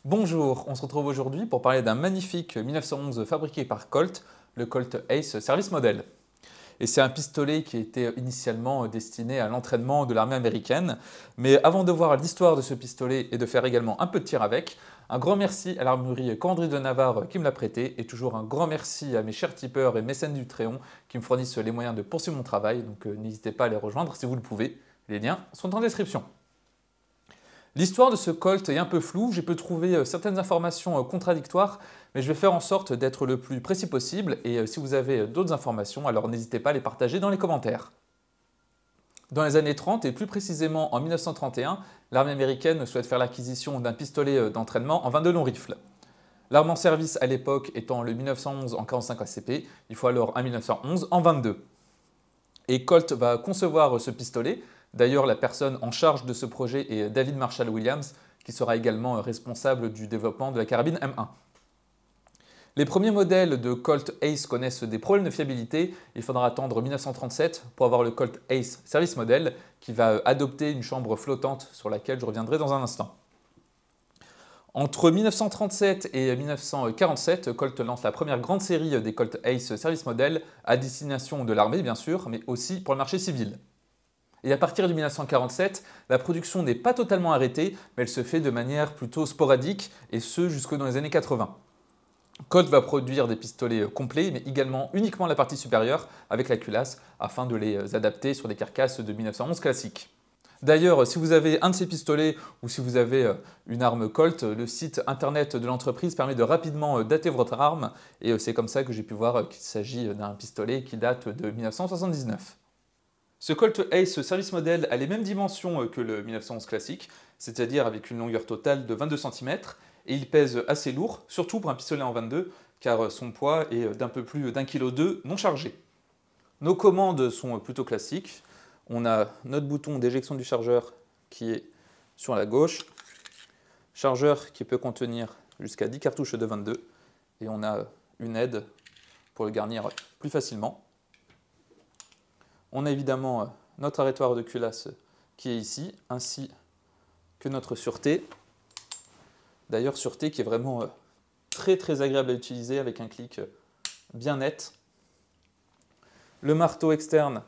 Bonjour, on se retrouve aujourd'hui pour parler d'un magnifique 1911 fabriqué par Colt, le Colt Ace Service Model. Et c'est un pistolet qui était initialement destiné à l'entraînement de l'armée américaine. Mais avant de voir l'histoire de ce pistolet et de faire également un peu de tir avec, un grand merci à l'armurerie Commanderie de Navarre qui me l'a prêté et toujours un grand merci à mes chers tipeurs et mécènes du Tréon qui me fournissent les moyens de poursuivre mon travail. Donc n'hésitez pas à les rejoindre si vous le pouvez. Les liens sont en description. L'histoire de ce Colt est un peu floue, j'ai pu trouver certaines informations contradictoires, mais je vais faire en sorte d'être le plus précis possible et si vous avez d'autres informations, alors n'hésitez pas à les partager dans les commentaires. Dans les années 30 et plus précisément en 1931, l'armée américaine souhaite faire l'acquisition d'un pistolet d'entraînement en 22 longs rifles. L'arme en service à l'époque étant le 1911 en 45 ACP, il faut alors un 1911 en 22. Et Colt va concevoir ce pistolet. D'ailleurs, la personne en charge de ce projet est David Marshall Williams, qui sera également responsable du développement de la carabine M1. Les premiers modèles de Colt Ace connaissent des problèmes de fiabilité. Il faudra attendre 1937 pour avoir le Colt Ace Service Model, qui va adopter une chambre flottante sur laquelle je reviendrai dans un instant. Entre 1937 et 1947, Colt lance la première grande série des Colt Ace Service Model à destination de l'armée, bien sûr, mais aussi pour le marché civil. Et à partir de 1947, la production n'est pas totalement arrêtée, mais elle se fait de manière plutôt sporadique, et ce jusque dans les années 80. Colt va produire des pistolets complets, mais également uniquement la partie supérieure, avec la culasse, afin de les adapter sur des carcasses de 1911 classiques. D'ailleurs, si vous avez un de ces pistolets ou si vous avez une arme Colt, le site internet de l'entreprise permet de rapidement dater votre arme, et c'est comme ça que j'ai pu voir qu'il s'agit d'un pistolet qui date de 1979. Ce Colt Ace Service Model a les mêmes dimensions que le 1911 classique, c'est-à-dire avec une longueur totale de 22 cm, et il pèse assez lourd, surtout pour un pistolet en 22, car son poids est d'un peu plus d'1,2 kg non chargé. Nos commandes sont plutôt classiques. On a notre bouton d'éjection du chargeur qui est sur la gauche, chargeur qui peut contenir jusqu'à 10 cartouches de 22, et on a une aide pour le garnir plus facilement. On a évidemment notre arrêtoir de culasse qui est ici, ainsi que notre sûreté. D'ailleurs, sûreté qui est vraiment très agréable à utiliser avec un clic bien net. Le marteau externe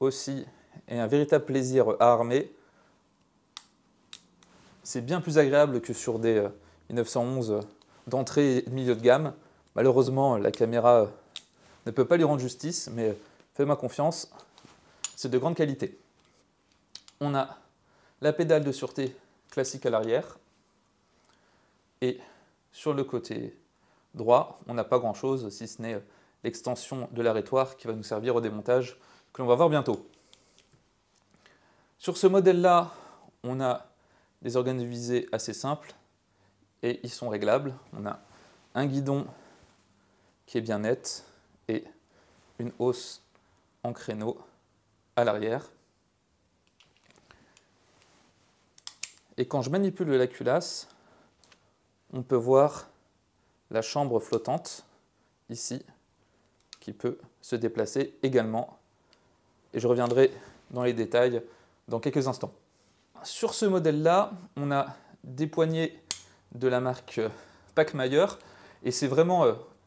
aussi est un véritable plaisir à armer. C'est bien plus agréable que sur des 1911 d'entrée et de milieu de gamme. Malheureusement, la caméra ne peut pas lui rendre justice, mais faites-moi confiance, c'est de grande qualité. On a la pédale de sûreté classique à l'arrière. Et sur le côté droit, on n'a pas grand-chose, si ce n'est l'extension de l'arrêtoir qui va nous servir au démontage que l'on va voir bientôt. Sur ce modèle-là, on a des organes de visée assez simples et ils sont réglables. On a un guidon qui est bien net et une hausse en créneau à l'arrière. Et quand je manipule la culasse, on peut voir la chambre flottante ici qui peut se déplacer également. Et je reviendrai dans les détails dans quelques instants. Sur ce modèle-là, on a des poignées de la marque Pachmayr et c'est vraiment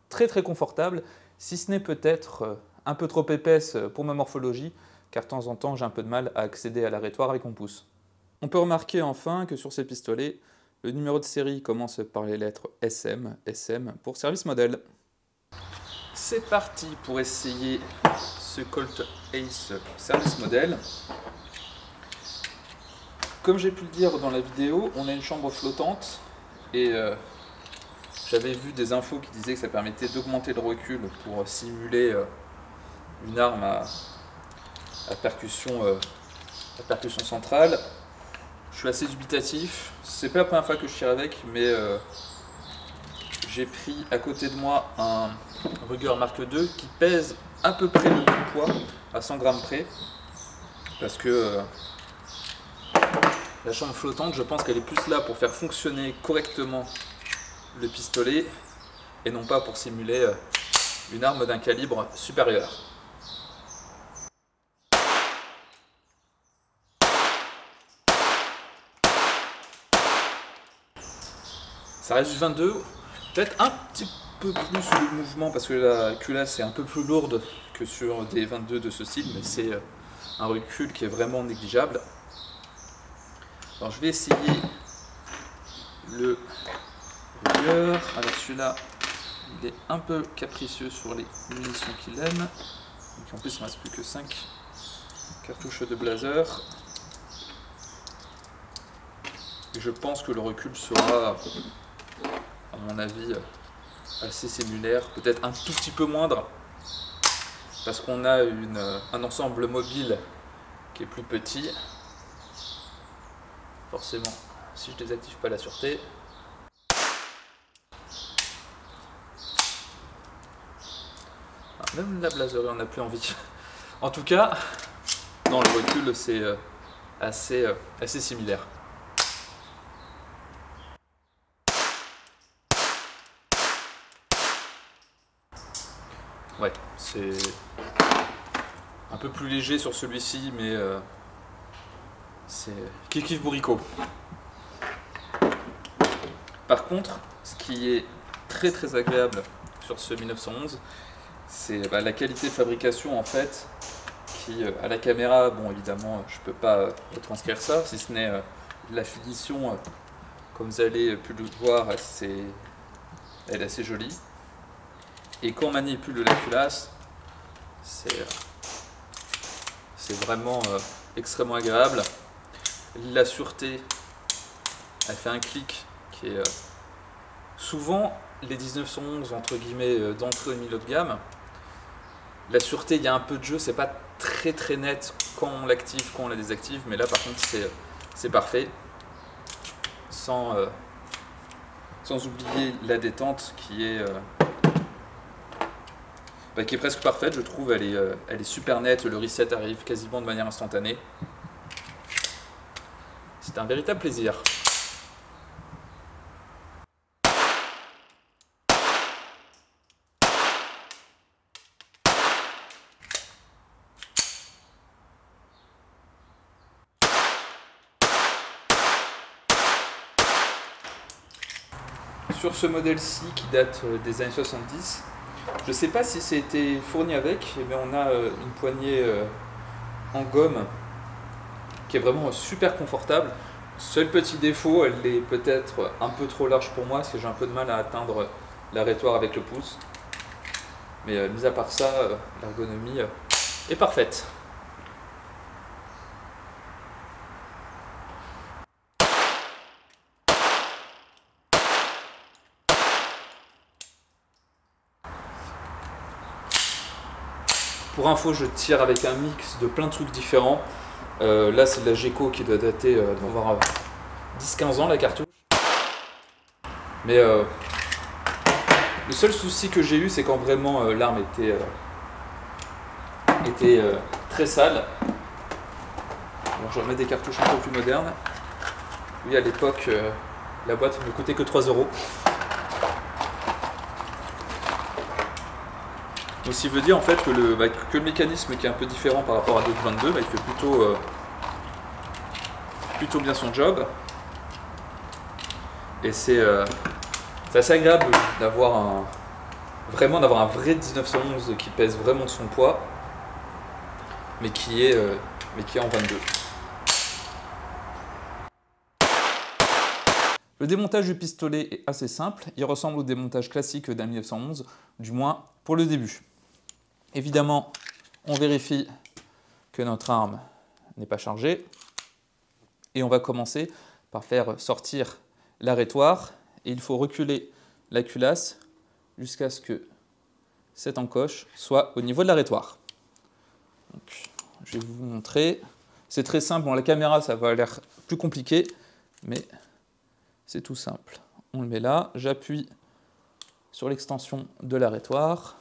très confortable, si ce n'est peut-être un peu trop épaisse pour ma morphologie, car de temps en temps j'ai un peu de mal à accéder à l'arrêtoir avec mon pouce. On peut remarquer enfin que sur ces pistolets, le numéro de série commence par les lettres SM, SM pour Service Model. C'est parti pour essayer ce Colt Ace Service Model. Comme j'ai pu le dire dans la vidéo, on a une chambre flottante et j'avais vu des infos qui disaient que ça permettait d'augmenter le recul pour simuler une arme à percussion centrale. Je suis assez dubitatif, c'est pas la première fois que je tire avec, mais j'ai pris à côté de moi un Ruger Mark II qui pèse à peu près le même poids, à 100 grammes près, parce que la chambre flottante, je pense qu'elle est plus là pour faire fonctionner correctement le pistolet et non pas pour simuler une arme d'un calibre supérieur. Ça reste du 22, peut-être un petit peu plus de mouvement parce que la culasse est un peu plus lourde que sur des 22 de ce style, mais c'est un recul qui est vraiment négligeable. Alors je vais essayer le rouleur. Alors celui-là, il est un peu capricieux sur les munitions qu'il aime. Donc en plus il ne me reste plus que 5 cartouches de blazer. Et je pense que le recul sera, à mon avis, assez similaire, peut-être un tout petit peu moindre, parce qu'on a un ensemble mobile qui est plus petit. Forcément, si je désactive pas la sûreté, même la blazerie on n'a plus envie. En tout cas, non, le recul c'est assez similaire. Ouais, c'est un peu plus léger sur celui-ci, mais c'est kiff bourricot. Par contre, ce qui est très agréable sur ce 1911, c'est la qualité de fabrication en fait, qui à la caméra, bon évidemment je peux pas retranscrire ça, si ce n'est la finition, comme vous avez pu le voir, elle est assez jolie. Et quand on manipule la culasse, c'est vraiment extrêmement agréable. La sûreté, elle fait un clic qui est souvent les 1911 entre guillemets d'entrée milieu de gamme. La sûreté, il y a un peu de jeu, c'est pas très net quand on l'active, quand on la désactive, mais là par contre c'est parfait. Sans oublier la détente qui est presque parfaite, je trouve. Elle est super nette, le reset arrive quasiment de manière instantanée. C'est un véritable plaisir. Sur ce modèle-ci qui date des années 70, je ne sais pas si c'était fourni avec, mais on a une poignée en gomme qui est vraiment super confortable. Seul petit défaut, elle est peut-être un peu trop large pour moi, parce que j'ai un peu de mal à atteindre l'arrêtoire avec le pouce. Mais mis à part ça, l'ergonomie est parfaite. Pour info, je tire avec un mix de plein de trucs différents. Là, c'est de la Geco qui doit dater d'avoir 10-15 ans, la cartouche. Mais le seul souci que j'ai eu, c'est quand vraiment l'arme était très sale. Alors, je remets des cartouches un peu plus modernes. Oui, à l'époque, la boîte ne coûtait que 3 €. Donc, ce qui veut dire en fait que le mécanisme qui est un peu différent par rapport à d'autres 22, il fait plutôt bien son job. Et c'est assez agréable d'avoir un vrai 1911 qui pèse vraiment de son poids, mais qui est en 22. Le démontage du pistolet est assez simple, il ressemble au démontage classique d'un 1911, du moins pour le début. Évidemment, on vérifie que notre arme n'est pas chargée et on va commencer par faire sortir l'arrêtoire et il faut reculer la culasse jusqu'à ce que cette encoche soit au niveau de l'arrêtoire. Je vais vous montrer. C'est très simple. Bon, la caméra, ça va l'air plus compliqué, mais c'est tout simple. On le met là, j'appuie sur l'extension de l'arrêtoire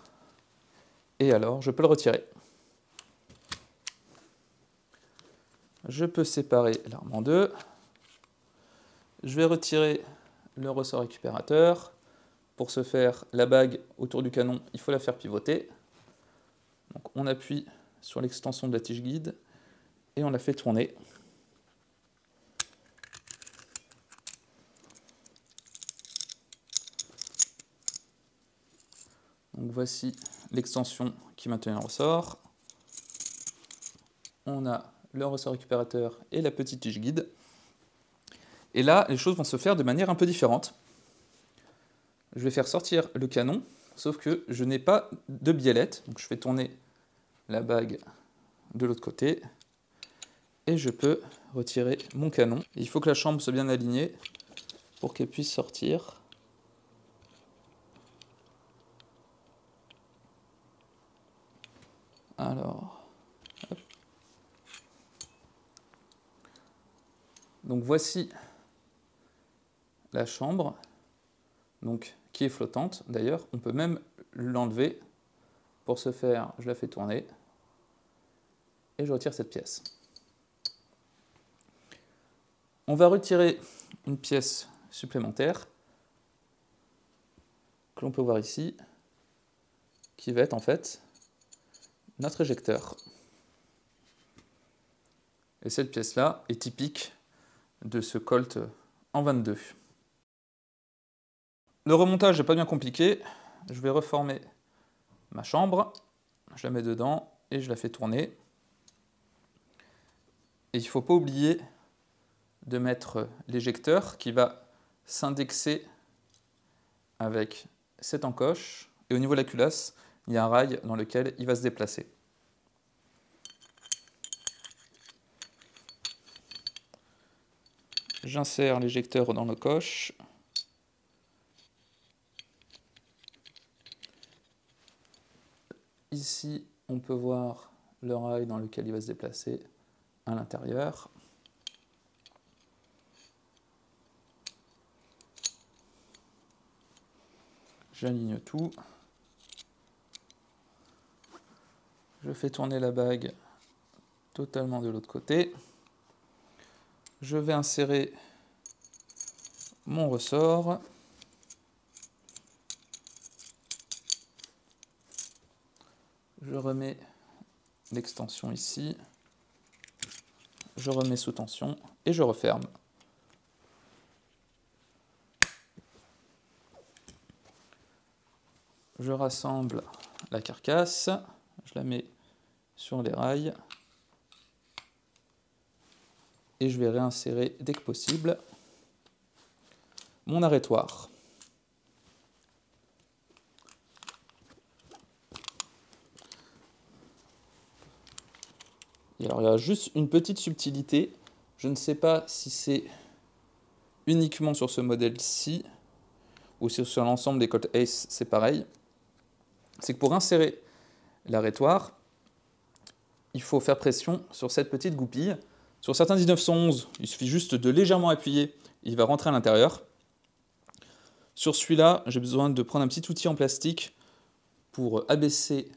et alors je peux le retirer. Je peux séparer l'arme en deux. Je vais retirer le ressort récupérateur. Pour ce faire, la bague autour du canon, il faut la faire pivoter. Donc on appuie sur l'extension de la tige guide et on la fait tourner. voici l'extension qui maintenant en ressort. On a le ressort récupérateur et la petite tige guide. Et là, les choses vont se faire de manière un peu différente. Je vais faire sortir le canon, sauf que je n'ai pas de biellette. Donc je fais tourner la bague de l'autre côté. Et je peux retirer mon canon. Il faut que la chambre soit bien alignée pour qu'elle puisse sortir. Alors, hop. Donc voici la chambre, donc, qui est flottante. D'ailleurs, on peut même l'enlever. Pour ce faire, je la fais tourner et je retire cette pièce. On va retirer une pièce supplémentaire que l'on peut voir ici, qui va être en fait notre éjecteur. Et cette pièce-là est typique de ce Colt en 22. Le remontage n'est pas bien compliqué. Je vais reformer ma chambre, je la mets dedans et je la fais tourner. Et il ne faut pas oublier de mettre l'éjecteur qui va s'indexer avec cette encoche. Et au niveau de la culasse, il y a un rail dans lequel il va se déplacer. J'insère l'éjecteur dans l'encoche. Ici, on peut voir le rail dans lequel il va se déplacer à l'intérieur. J'aligne tout. Je fais tourner la bague totalement de l'autre côté. Je vais insérer mon ressort. Je remets l'extension ici. Je remets sous tension et je referme. Je rassemble la carcasse, je la mets sur les rails et je vais réinsérer dès que possible mon arrêtoir. Et alors il y a juste une petite subtilité, je ne sais pas si c'est uniquement sur ce modèle-ci ou si sur l'ensemble des Colt Ace c'est pareil. C'est que pour insérer l'arrêtoir, il faut faire pression sur cette petite goupille. Sur certains 1911, il suffit juste de légèrement appuyer, il va rentrer à l'intérieur. Sur celui-là, j'ai besoin de prendre un petit outil en plastique pour abaisser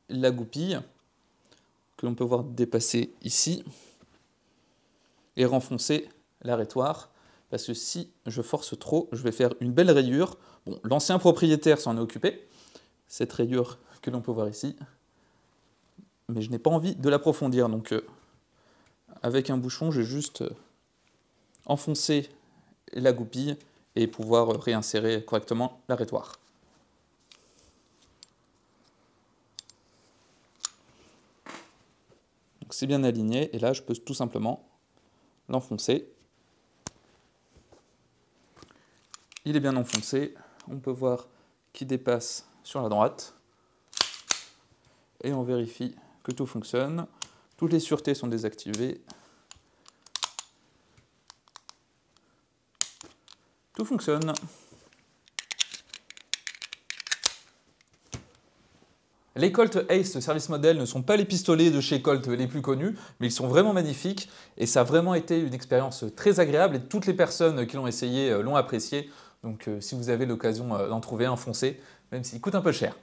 la goupille, que l'on peut voir dépasser ici, et renfoncer l'arrêtoir, parce que si je force trop, je vais faire une belle rayure. Bon, l'ancien propriétaire s'en est occupé, cette rayure que l'on peut voir ici, mais je n'ai pas envie de l'approfondir, donc avec un bouchon, je vais juste enfoncer la goupille et pouvoir réinsérer correctement l'arrêtoir. Donc c'est bien aligné, et là je peux tout simplement l'enfoncer. Il est bien enfoncé, on peut voir qu'il dépasse sur la droite, et on vérifie que tout fonctionne. Toutes les sûretés sont désactivées. Tout fonctionne. Les Colt Ace Service Model ne sont pas les pistolets de chez Colt les plus connus, mais ils sont vraiment magnifiques et ça a vraiment été une expérience très agréable et toutes les personnes qui l'ont essayé l'ont apprécié. Donc si vous avez l'occasion d'en trouver un, foncez, même s'il coûte un peu cher.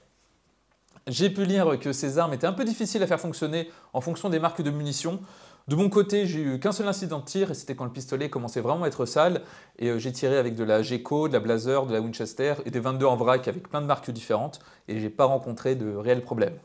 J'ai pu lire que ces armes étaient un peu difficiles à faire fonctionner en fonction des marques de munitions. De mon côté, j'ai eu qu'un seul incident de tir et c'était quand le pistolet commençait vraiment à être sale. Et j'ai tiré avec de la Geco, de la Blaser, de la Winchester et des 22 en vrac avec plein de marques différentes. Et j'ai pas rencontré de réels problèmes.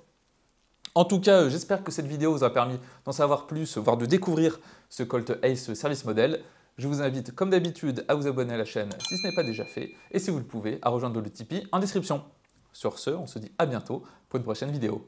En tout cas, j'espère que cette vidéo vous a permis d'en savoir plus, voire de découvrir ce Colt Ace Service Model. Je vous invite comme d'habitude à vous abonner à la chaîne si ce n'est pas déjà fait. Et si vous le pouvez, à rejoindre le Tipeee en description. Sur ce, on se dit à bientôt pour une prochaine vidéo.